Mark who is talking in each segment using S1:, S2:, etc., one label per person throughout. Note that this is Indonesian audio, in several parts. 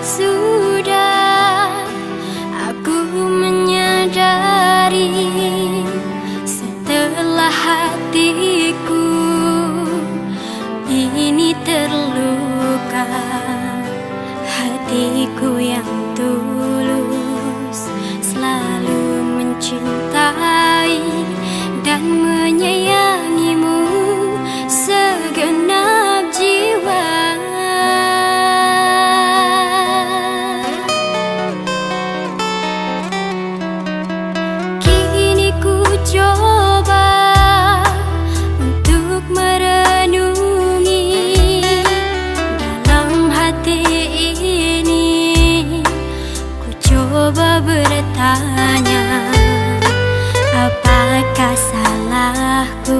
S1: Sudah aku menyadari, setelah hatiku ini terluka, hatiku yang tulus selalu mencintai dan menyayangimu segenap jiwa. Kini ku coba untuk merenungi dalam hati ini. Ku coba bertanya, apakah salahku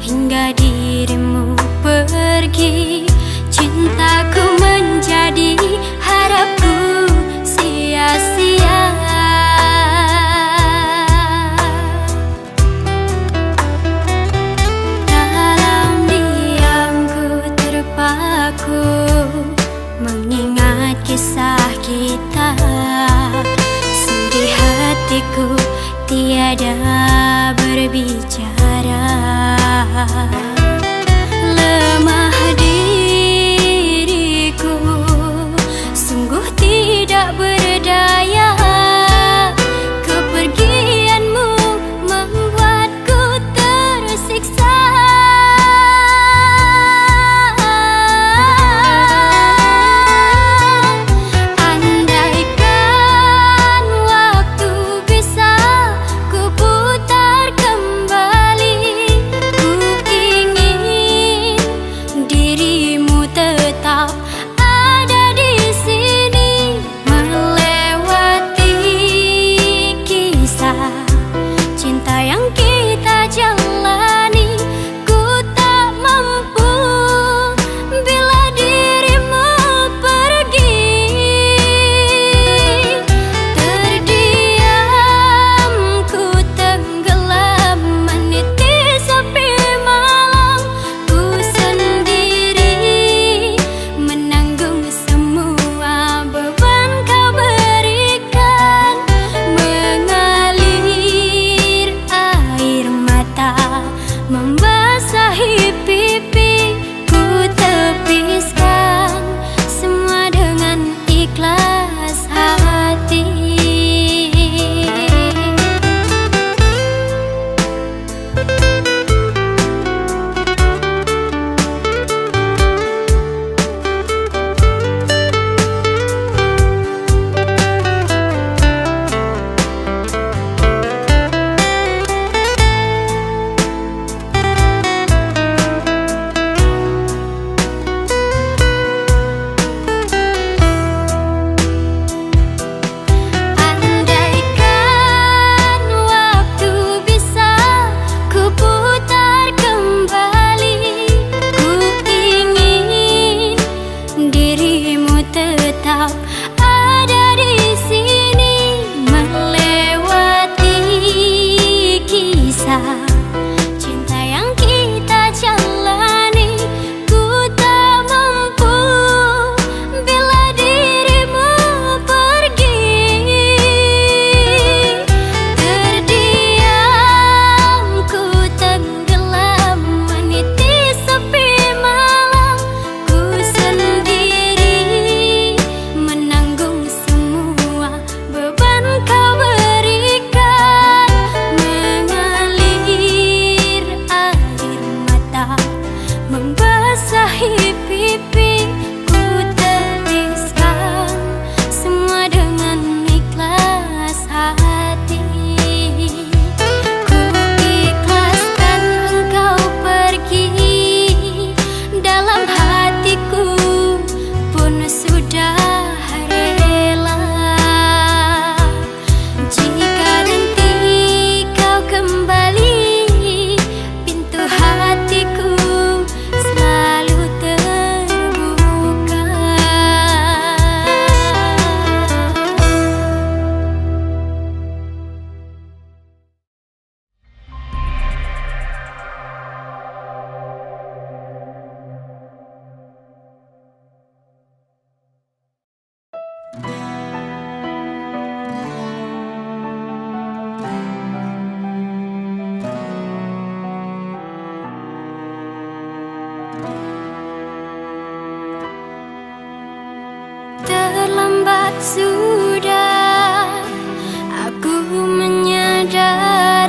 S1: hingga dirimu pergi? Cintaku menjadi harapku sia-sia. Dalam diamku terpaku mengingat kisah kita. Sedih hatiku tiada berbicara, lemah diriku sungguh tidak berdaya. Kepergianmu membuatku tersiksa. Andaikan waktu bisa ku putar kembali, ku ingin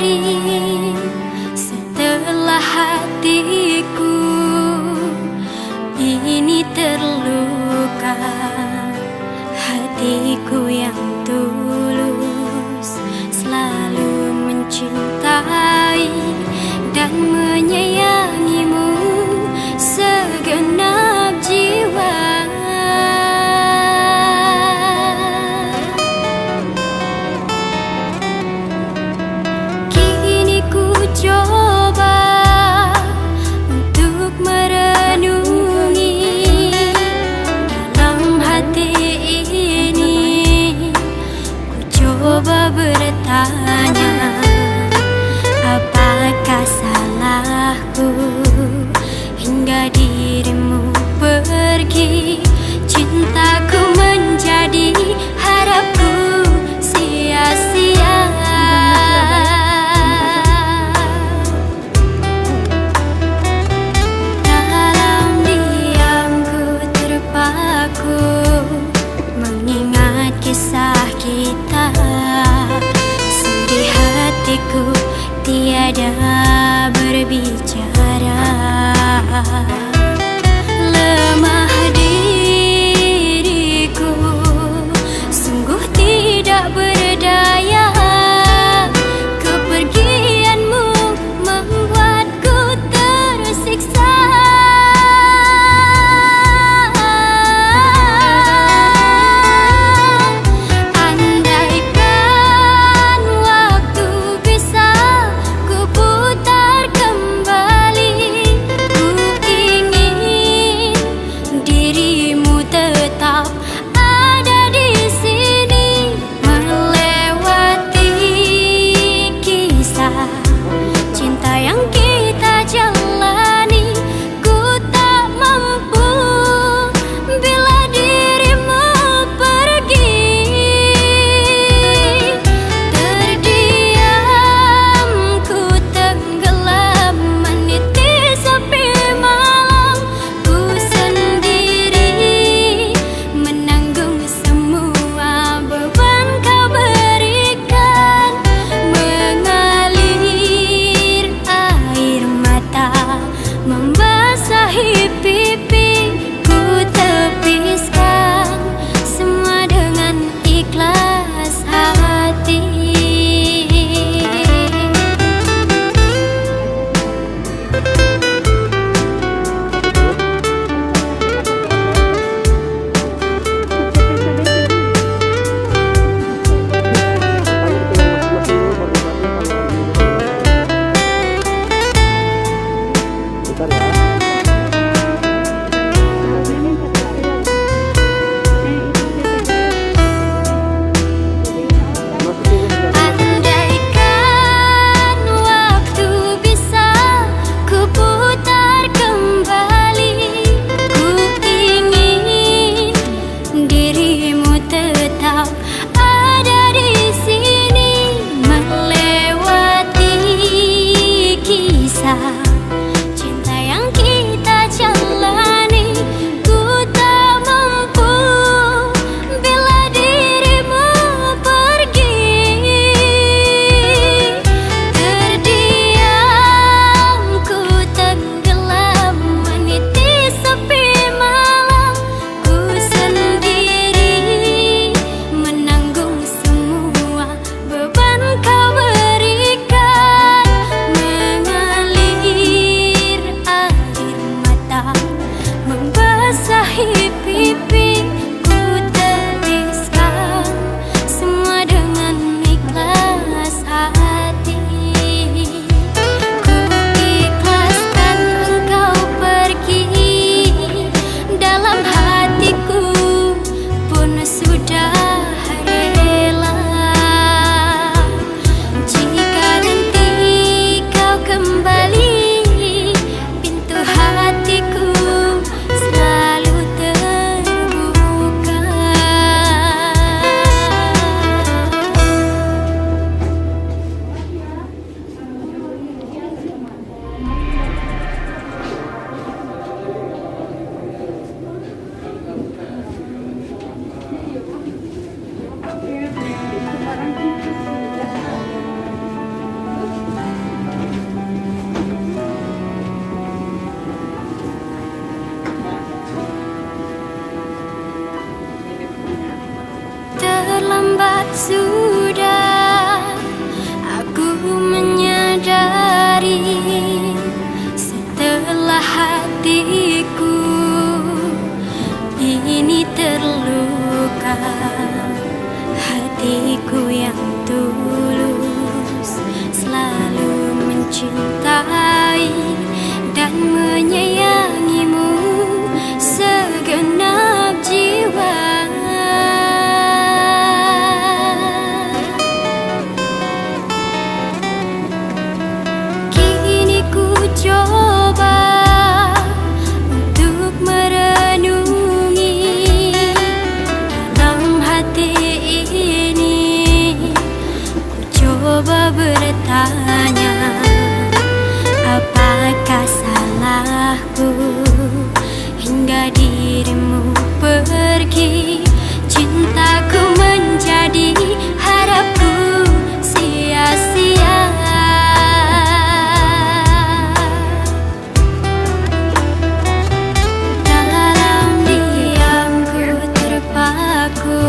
S1: hari setelah hatiku ini terluka. Hatiku yang tulus selalu mencintai dan menyayangimu segenap jiwa. Kini ku coba untuk merenungi dalam hati ini. Ku coba bertanya, apakah salahku hingga dirimu pergi? Cintaku menjadi harapku sia-sia. Dalam diamku terpaku mengingat kisah kita. Sedih hatiku tiada berbicara. Lemah diriku, sungguh tidak berdaya. Kepergianmu membuatku tersiksa. Andaikan waktu bisa ku putar kembali, ku ingin bertanya, apakah salahku hingga dirimu pergi? Cintaku menjadi harapku sia-sia. Dalam diamku terpaku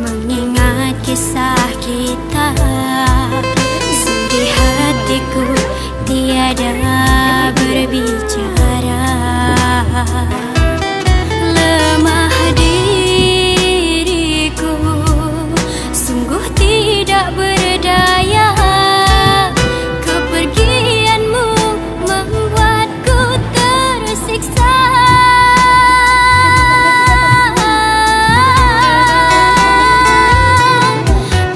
S1: mengingat kisah kita. Sedih hatiku tiada berbicara. Lemah diriku, sungguh tidak berdaya. Kepergianmu membuatku tersiksa.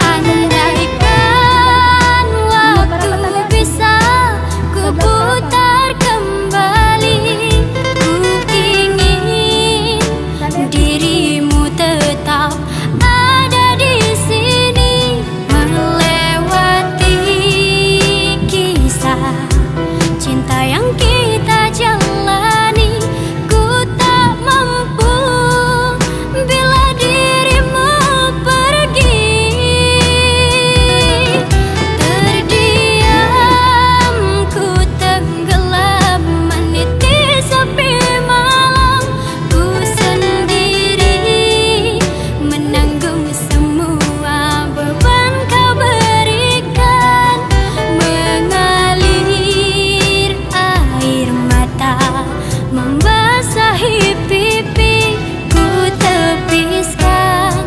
S1: Andaikan waktu bisa ku putar kembali, ku ingin dirimu tetap ada di sini, melewati kisah cinta yang kita jalani. Ku tak mampu bila dirimu pergi. Terdiam ku tenggelam meniti sepi malam. Ku sendiri menanggung semua beban kau berikan. Mengalir air mata membasahi pipi. Ku tepiskan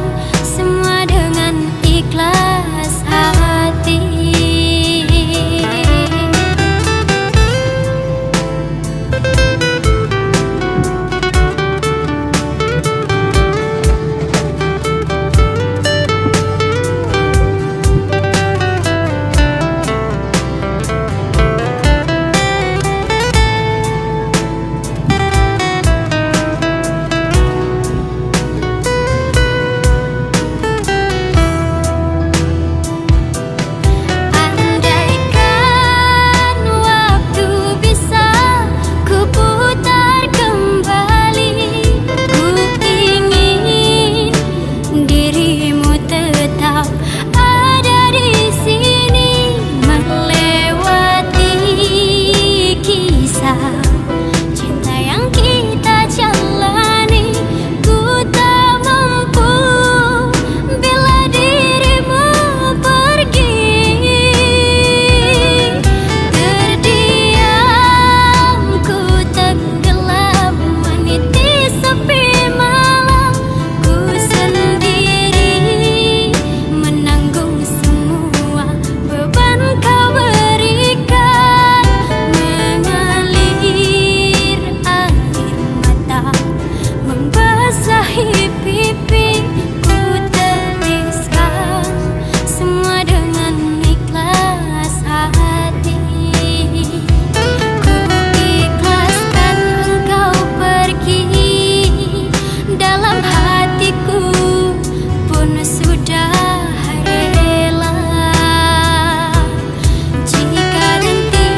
S1: semua dengan ikhlas hati. Andaikan waktu bisa ku putar kembali, ku ingin dirimu tetap ada di sini, melewati kisah cinta yang kita jalani. Ku tak mampu bila dirimu pergi. Terdiam ku tenggelam meniti sepi malam. Ku sendiri menanggung semua beban kau berikan. Mengalir air mata membasahi pipi. Ku tepiskan semua dengan ikhlas hati. Ku ikhlaskan engkau pergi. Dalam hatiku pun sudah rela. Jika nanti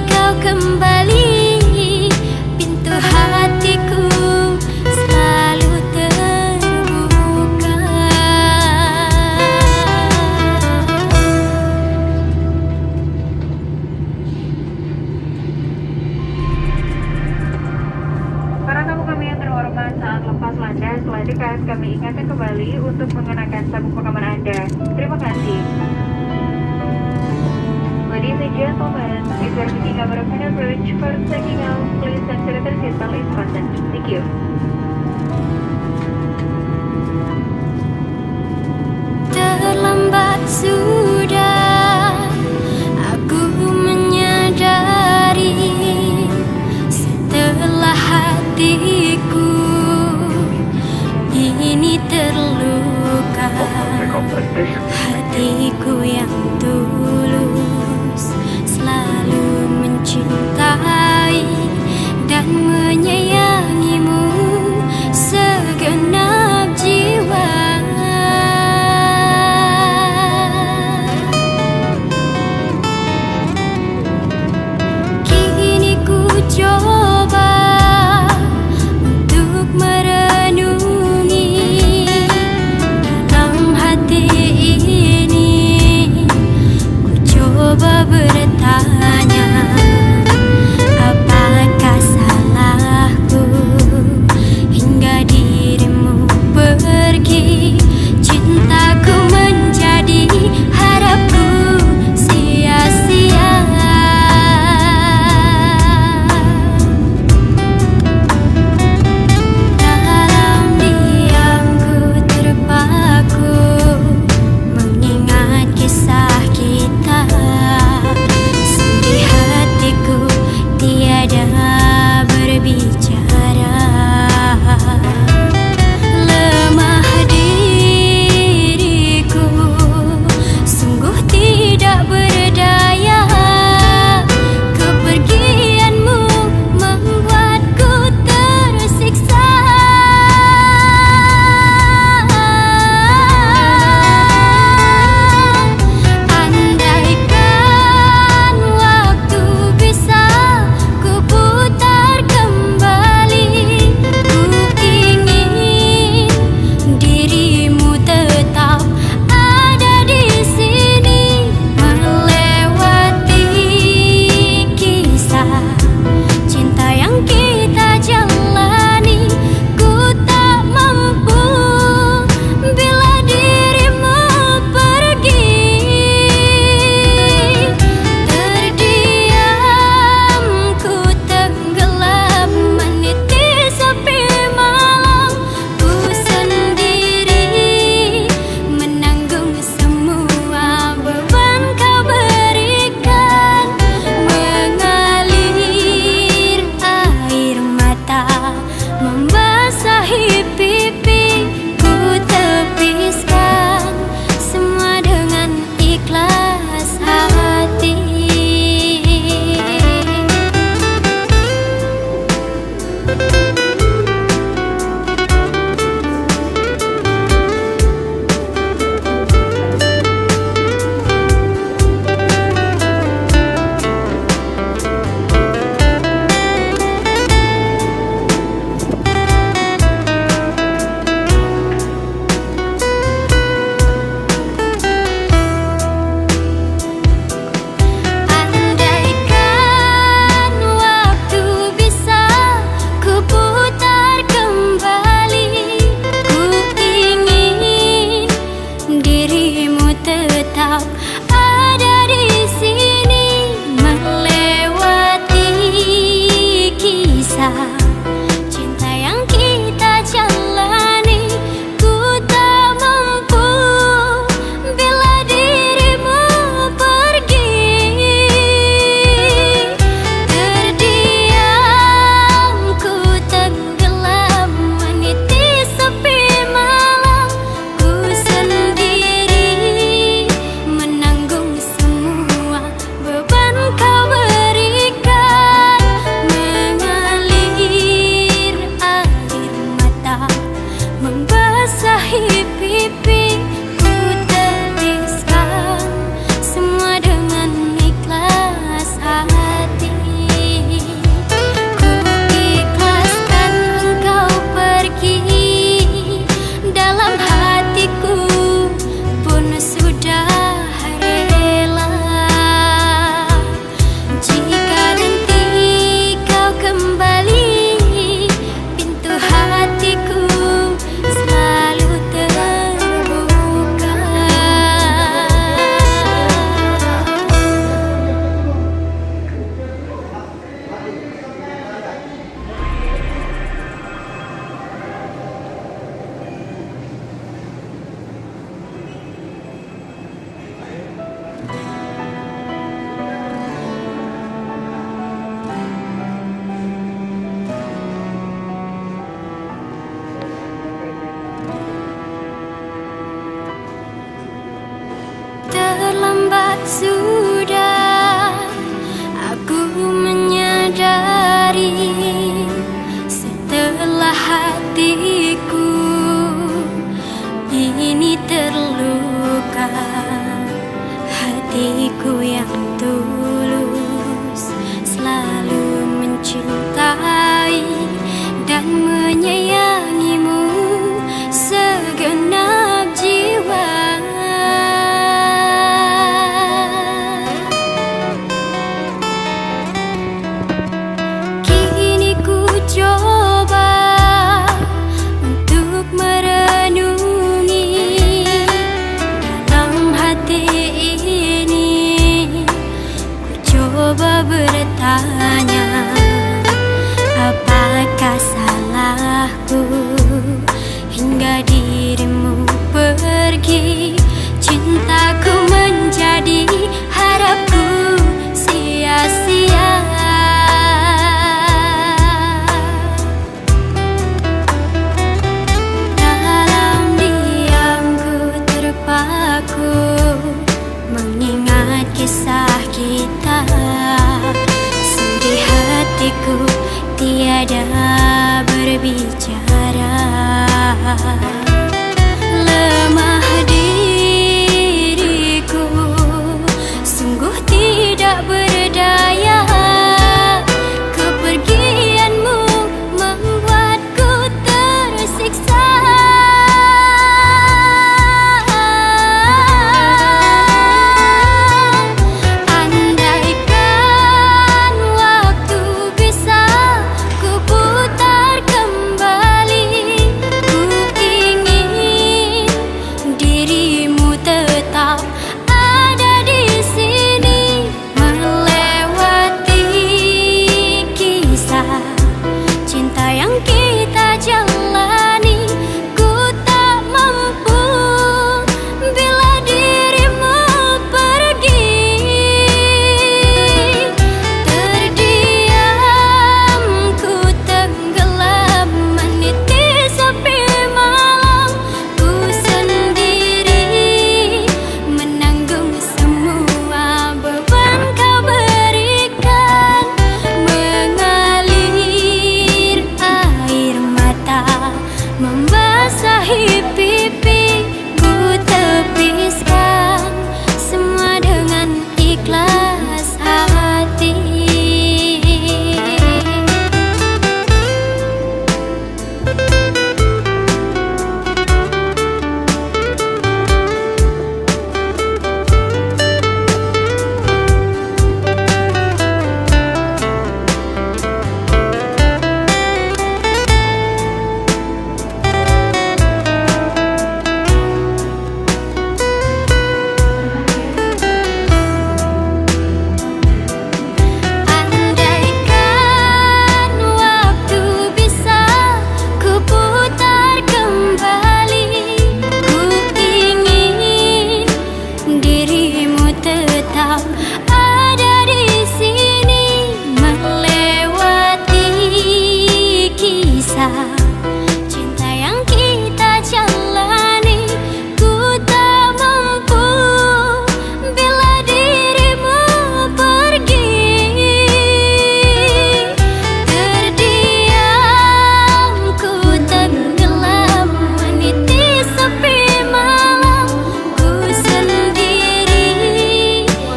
S1: kau kembali, pintu hatiku selalu terbuka.
S2: Para tamu kami yang terhormat, saat lepas landas selanjutnya kami ingatkan kembali untuk mengenakan sabuk pengaman Anda. Terima kasih. Ladies and gentlemen, before taking over the final bridge for taking out, please consider the seatbelt is fastened. Thank you.
S1: Terlambat sudah aku menyadari, setelah hatiku ini terluka. Hatiku yang tulus selalu mencintai dan menyayangimu segenap jiwa. coba bertanya, apakah salahku hingga dirimu pergi? Cintaku menjadi harapku sia-sia. Dalam diamku terpaku mengingat kisah kita. Sedih hatiku tiada berbicara. Lemah diriku, sungguh tidak berdaya. Kepergianmu membuatku tersiksa. Andaikan waktu bisa ku putar kembali, ku ingin dirimu tetap ada di sini, melewati kisah cinta yang kita jalani. Ku tak mampu bila dirimu pergi. Terdiam ku tenggelam meniti sepi malam. Ku sendiri menanggung semua beban kau berikan. Mengalir air mata membasahi pipi. Ku tepiskan semua dengan ikhlas hati. Andaikan waktu bisa ku putar kembali, ku ingin dirimu tetap ada di sini, melewati kisah cinta yang kita jalani. Ku tak mampu bila dirimu pergi. Terdiam ku tenggelam meniti sepi malam. Ku sendiri menanggung semua beban kau berikan. Mengalir air mata membasahi pipi. Ku tepiskan semua dengan ikhlas hati. Ku ikhlaskan engkau pergi. Dalam hatiku pun sudah rela. Jika nanti kau kembali, pintu hatiku selalu terbuka. Terlambat sudah aku menyadari, setelah hatiku ini terluka. Hatiku yang tulus selalu mencintai dan menyayangimu segenap jiwa. ada di sini melewati kisah cinta yang kita jalani. Ku tak mampu bila dirimu pergi. Terdiam ku tenggelam meniti sepi malam. Ku sendiri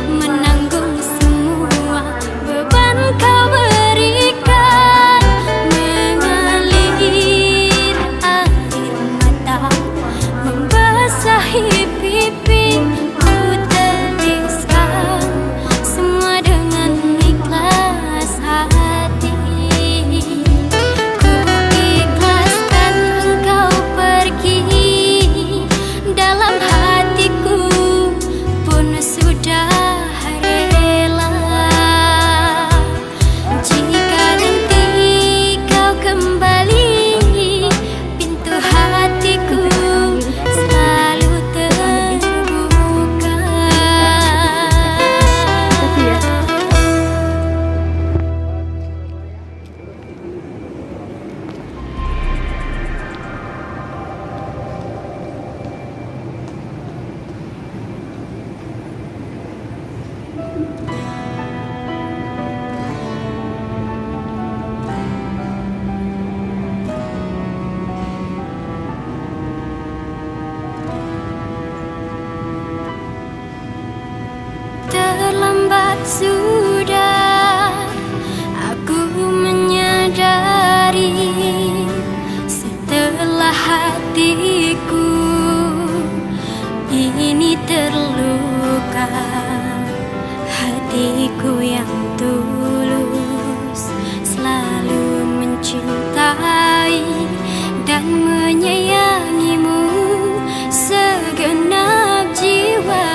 S1: menanggung semua beban kau berikan. Mengalir air mata membasahi pipi. Ku tepiskan semua dengan ikhlas hati. Ku ikhlaskan engkau pergi. Dalam hatiku pun sudah rela. Jika nanti kau kembali, pintu hatiku selalu terbuka. Terlambat sudah aku menyadari, setelah hatiku ini terluka. Hatiku yang tulus selalu mencintai dan menyayangimu segenap jiwa.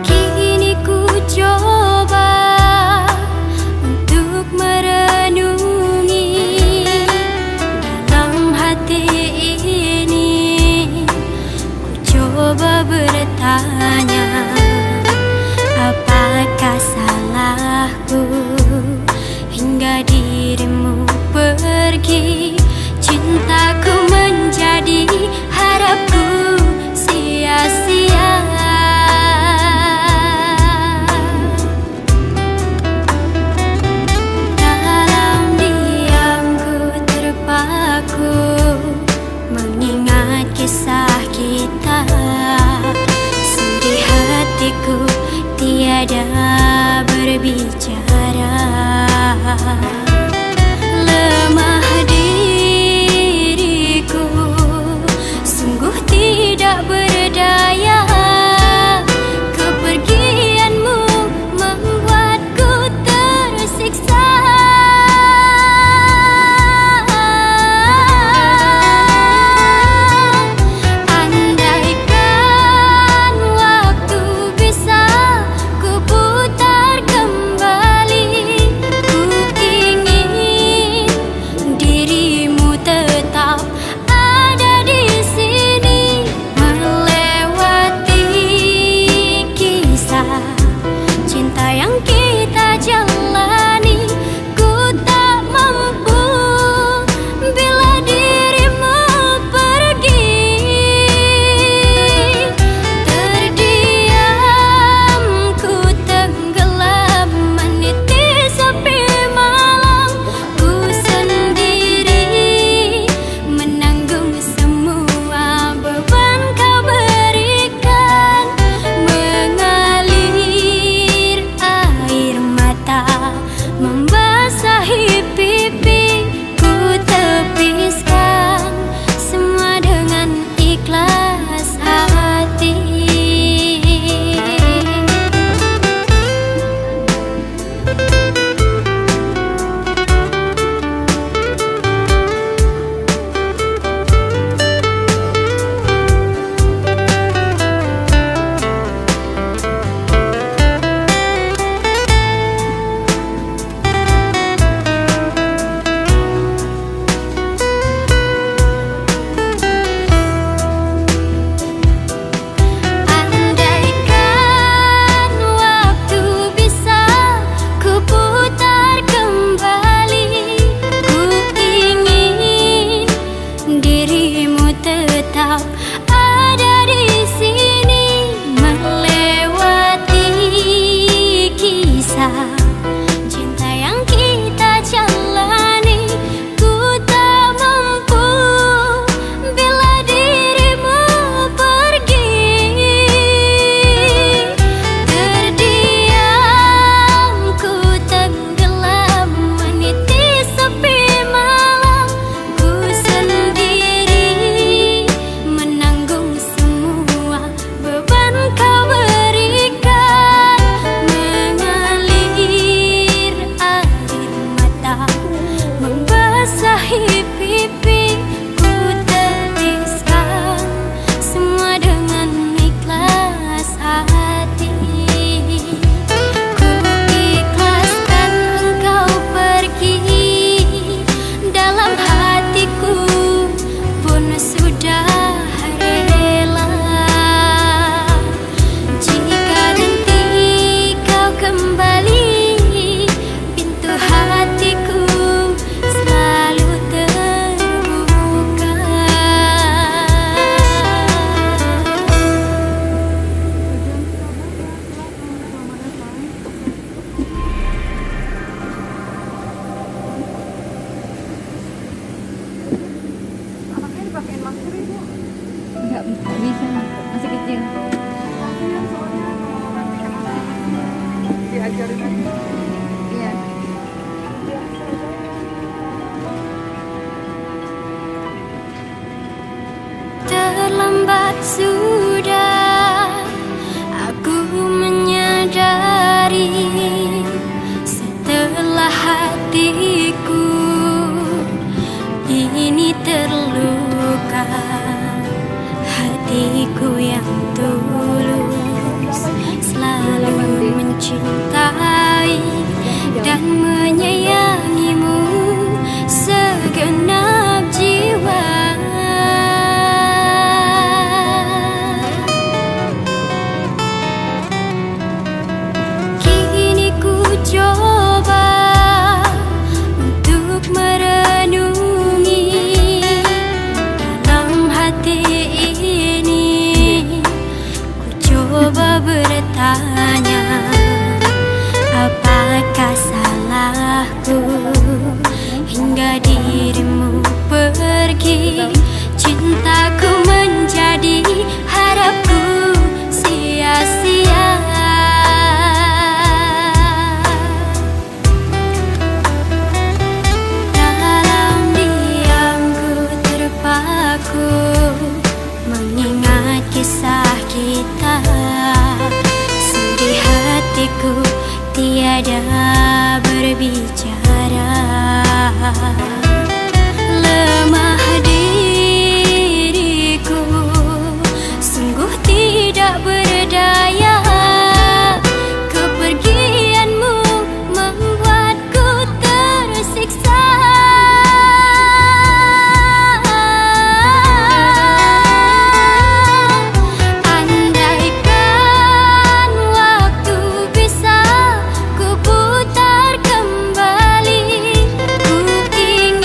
S1: Kini ku coba untuk merenungi dalam hati ini. Ku coba bertanya, apakah salahku hingga dirimu pergi? Cintaku menjadi harapku sia-sia. Dalam diamku terpaku mengingat kisah kita. Sedih hatiku tiada berbicara. Lemah diriku sungguh tidak berdaya. Kepergianmu membuatku tersiksa. Andaikan waktu bisa ku putar kembali, ku dirimu tetap ada di sini, melewati kisah cinta yang kita jalani. Ku tak mampu bila dirimu pergi. Terdiam ku tenggelam meniti sepi malam. Ku sendiri menanggung semua beban kau berikan. Mengalir air mata membasahi pipi. Ku tepiskan semua dengan ikhlas hati. Ku ikhlaskan engkau pergi, dalam hatiku pun sudah rela. Jika nanti kau kembali, pintu hatiku selalu terbuka.
S2: Anaknya dipakein masker ibu.
S3: Nggak bisa, masih kecil.
S2: Kasihan soalnya kalau nanti kena diajarin aja.
S3: Iya.
S1: Terlambat sudah aku menyadari, setelah hatiku ini terluka. Hatiku yang tulus selalu mencintai dan menyayangimu segenap jiwa. Kini ku coba untuk merenungi dalam hati ini. Ku coba bertanya, apakah salahku hingga dirimu pergi? Cintaku menjadi harapku sia-sia. Dalam diamku terpaku mengingat kisah kita. Sedih hatiku tiada berbicara. Lemah diriku sungguh tidak berdaya. Kepergianmu membuatku tersiksa. Andaikan waktu bisa ku putar kembali, ku ingin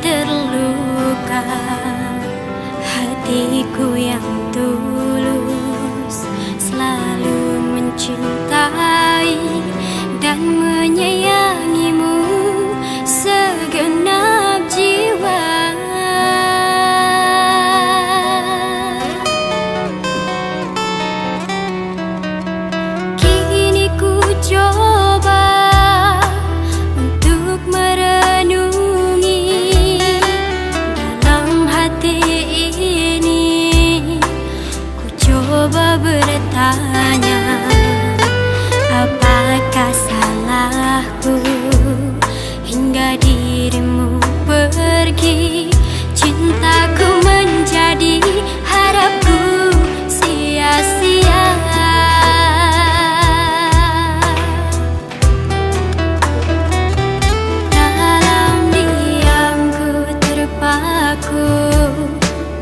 S1: terluka, hatiku yang tulus selalu mencintai dan menyayangimu segenap jiwa. Kini ku coba untuk merenungi dalam hati ini. Ku coba bertanya, apakah salahku hingga dirimu pergi? Cintaku menjadi harapku sia-sia. Dalam diamku terpaku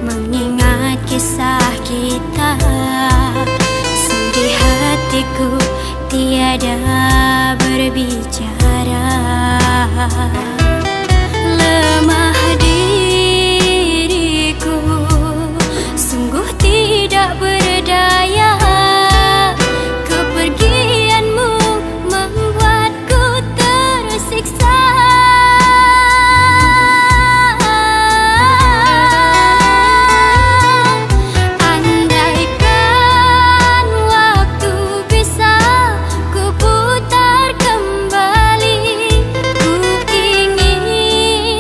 S1: mengingat kisah kita. Sedih hatiku tiada berbicara. Lemah diriku, sungguh tidak berdaya. Kepergianmu membuatku tersiksa. Andaikan waktu bisa ku putar kembali, ku ingin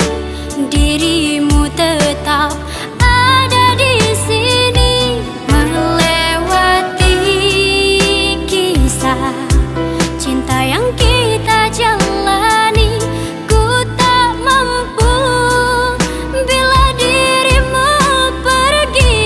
S1: dirimu tetap ada di sini, melewati kisah cinta yang kita jalani. Ku tak mampu bila dirimu pergi.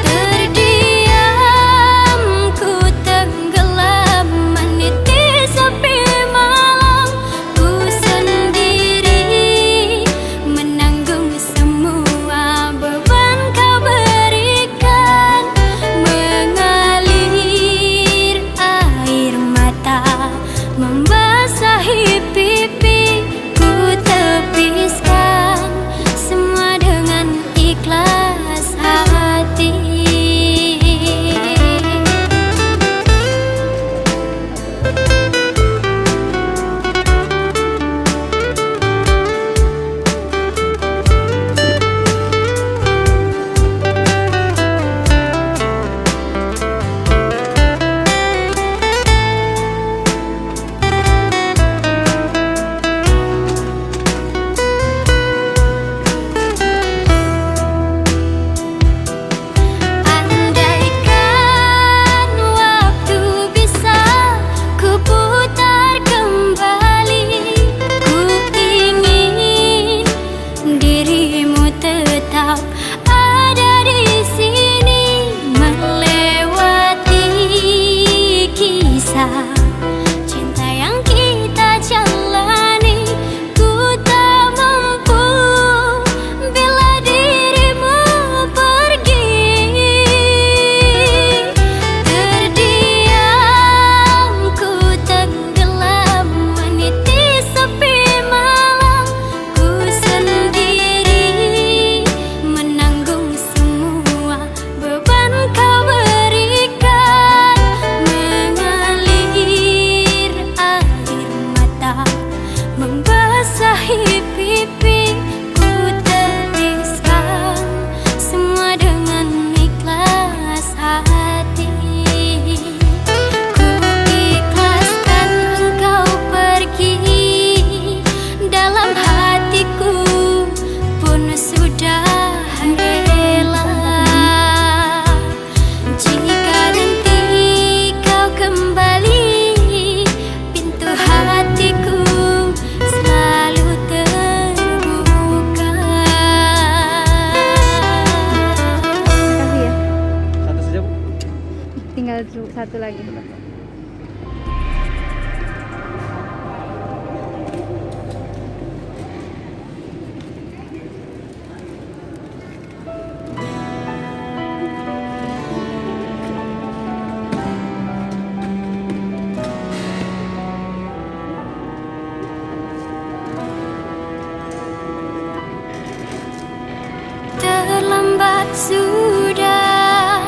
S1: Terdiam ku tenggelam meniti sepi malam. Ku sendiri menanggung semua beban kau berikan. Mengalir air mata membasahi pipi. Ku tepiskan semua dengan ikhlas hati. Andaikan waktu bisa ku putar kembali, ku ingin dirimu tetap ada di sini, melewati kisah cinta yang kita jalani. Ku tak mampu bila dirimu pergi. Terdiam ku tenggelam meniti sepi malam. Ku sendiri menanggung semua beban kau berikan. Mengalir air mata membasahi pipi. Ku tepiskan semua dengan ikhlas hati. Ku ikhlaskan engkau pergi. Dalam hatiku pun sudah rela. Jika nanti kau kembali, pintu hatiku selalu terbuka.
S3: Makasih ya.
S4: Satu saja, Bu.
S3: Tinggal satu lagi.
S1: Sudah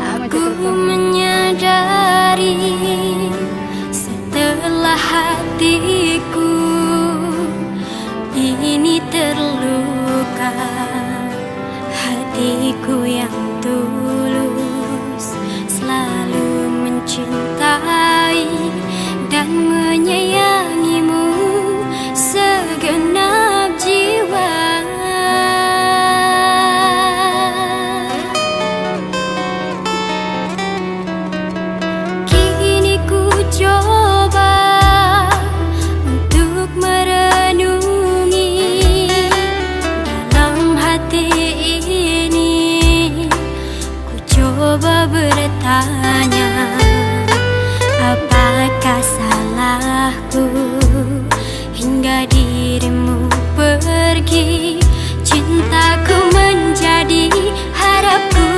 S1: aku menyadari setelah hatiku ini terluka, hatiku yang tulus selalu mencintai dan menyayangimu segenap jiwa. Kini ku coba untuk merenungi dalam hati ini. Ku coba bertanya, apakah salahku hingga dirimu pergi? Cintaku menjadi harapku